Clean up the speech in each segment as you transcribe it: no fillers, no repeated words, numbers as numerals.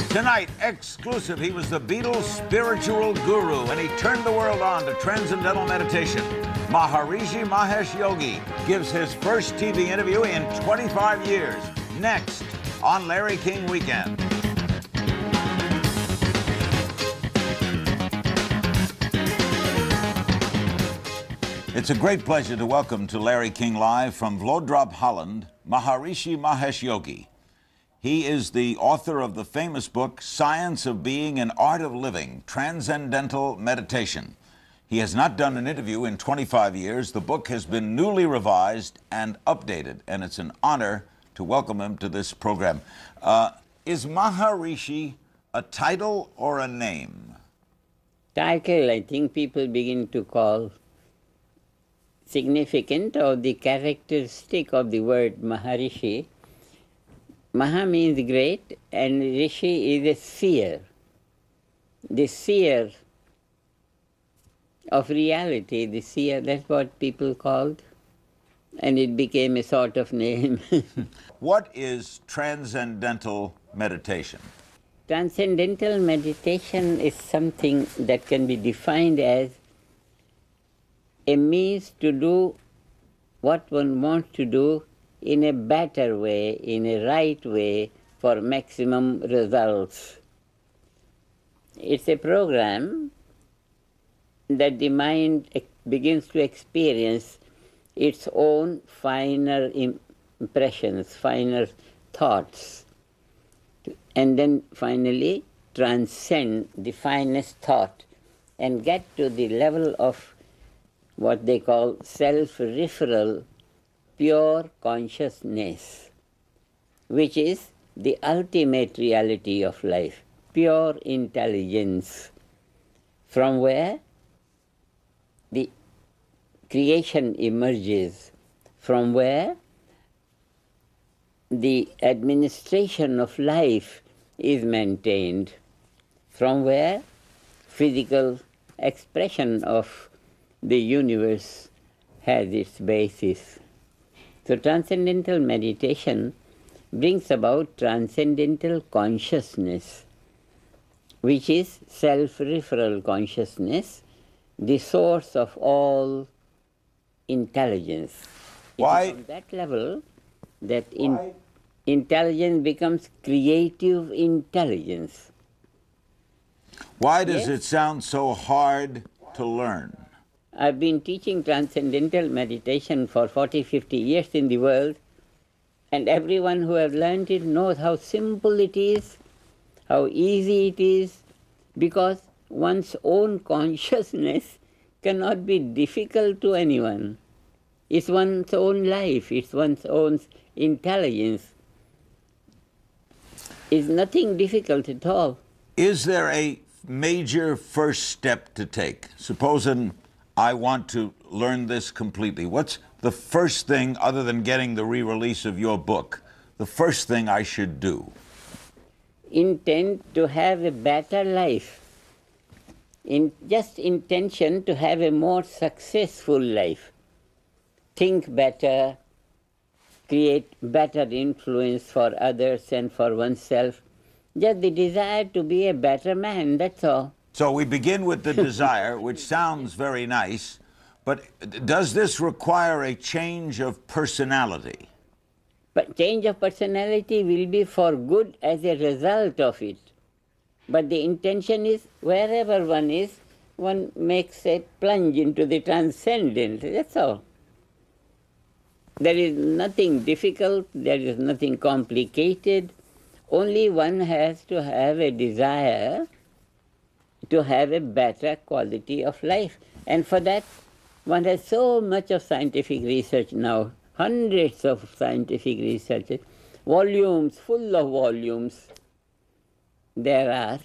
Tonight, exclusive, he was the Beatles' spiritual guru, and he turned the world on to transcendental meditation. Maharisshi Mahesh Yogi gives his first TV interview in 25 years. Next, on Larry King Weekend. It's a great pleasure to welcome to Larry King Live from Vlodrop, Holland, Maharisshi Mahesh Yogi. He is the author of the famous book, Science of Being and Art of Living, Transcendental Meditation. He has not done an interview in 25 years. The book has been newly revised and updated, and it's an honor to welcome him to this program. Is Maharishi a title or a name? Title, I think people begin to call significant or the characteristic of the word Maharishi. Maha means great, and Rishi is a seer. The seer of reality, the seer, that's what people called, and it became a sort of name. What is transcendental meditation? Transcendental meditation is something that can be defined as a means to do what one wants to do in a better way, in a right way, for maximum results. It's a program that the mind begins to experience its own finer impressions, finer thoughts, and then finally transcend the finest thought and get to the level of what they call self-referral, pure consciousness, which is the ultimate reality of life, pure intelligence, from where the creation emerges, from where the administration of life is maintained, from where physical expression of the universe has its basis. So transcendental meditation brings about transcendental consciousness, which is self-referral consciousness, the source of all intelligence. Why? It is on that level that intelligence becomes creative intelligence. Why does it sound so hard to learn? I've been teaching transcendental meditation for 40, 50 years in the world, and everyone who has learned it knows how simple it is, how easy it is, because one's own consciousness cannot be difficult to anyone. It's one's own life, it's one's own intelligence. It's nothing difficult at all. Is there a major first step to take? Supposing I want to learn this completely. What's the first thing, other than getting the re-release of your book, the first thing I should do? Intend to have a better life. Just intention to have a more successful life. Think better, create better influence for others and for oneself. Just the desire to be a better man, that's all. So we begin with the desire, which sounds very nice, but does this require a change of personality? But change of personality will be for good as a result of it. But the intention is, wherever one is, one makes a plunge into the transcendent, that's all. There is nothing difficult, there is nothing complicated, only one has to have a desire to have a better quality of life. And for that, one has so much of scientific research now, hundreds of scientific research, volumes, full of volumes there are.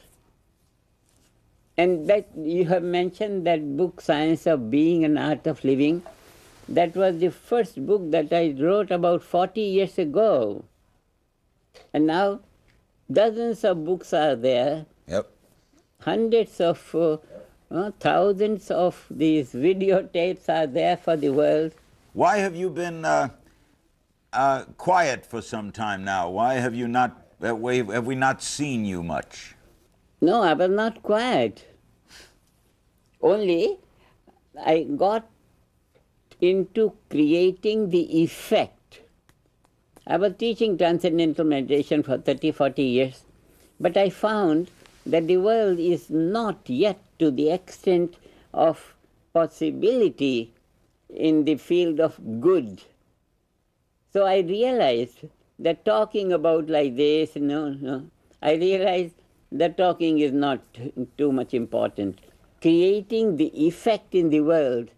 And that you have mentioned that book, Science of Being and Art of Living, that was the first book that I wrote about 40 years ago. And now dozens of books are there. Yep. Hundreds of, thousands of these videotapes are there for the world. Why have you been quiet for some time now? Why have you not Have we not seen you much? No, I was not quiet. Only I got into creating the effect. I was teaching transcendental meditation for 30, 40 years, but I found that the world is not yet to the extent of possibility in the field of good. So I realized that talking about like this, I realized that talking is not too much important. Creating the effect in the world,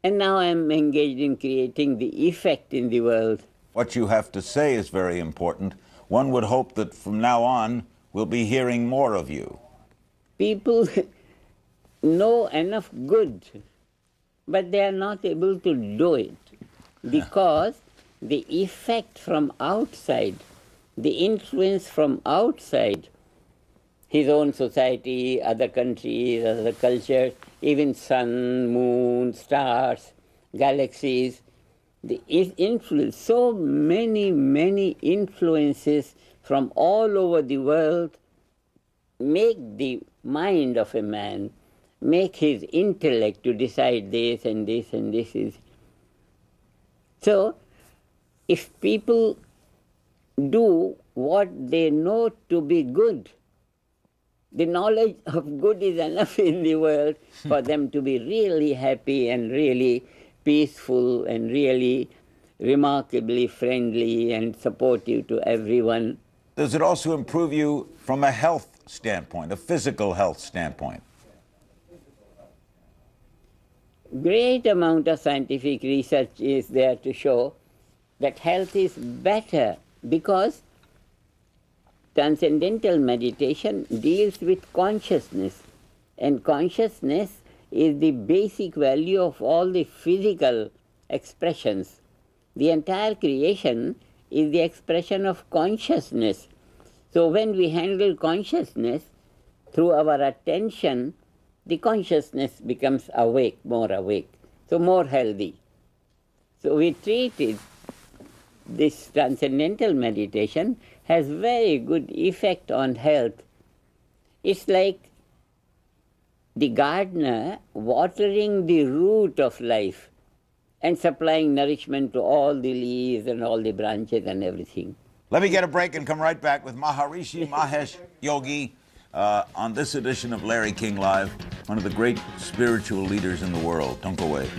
and now I'm engaged in creating the effect in the world. What you have to say is very important. One would hope that from now on we'll be hearing more of you. People know enough good, but they are not able to do it because the effect from outside, the influence from outside, his own society, other countries, other cultures, even sun, moon, stars, galaxies, the influence, so many influences from all over the world make the mind of a man, make his intellect to decide this and this and this is. So, if people do what they know to be good, the knowledge of good is enough in the world for them to be really happy and really peaceful and really remarkably friendly and supportive to everyone. Does it also improve you from a health standpoint, a physical health standpoint? Great amount of scientific research is there to show that health is better because transcendental meditation deals with consciousness, and consciousness is the basic value of all the physical expressions. The entire creation is the expression of consciousness. So when we handle consciousness through our attention, the consciousness becomes awake, so more healthy. So we treated this transcendental meditation has very good effect on health. It's like the gardener watering the root of life and supplying nourishment to all the leaves and all the branches and everything. Let me get a break and come right back with Maharishi Mahesh Yogi on this edition of Larry King Live, one of the great spiritual leaders in the world. Don't go away.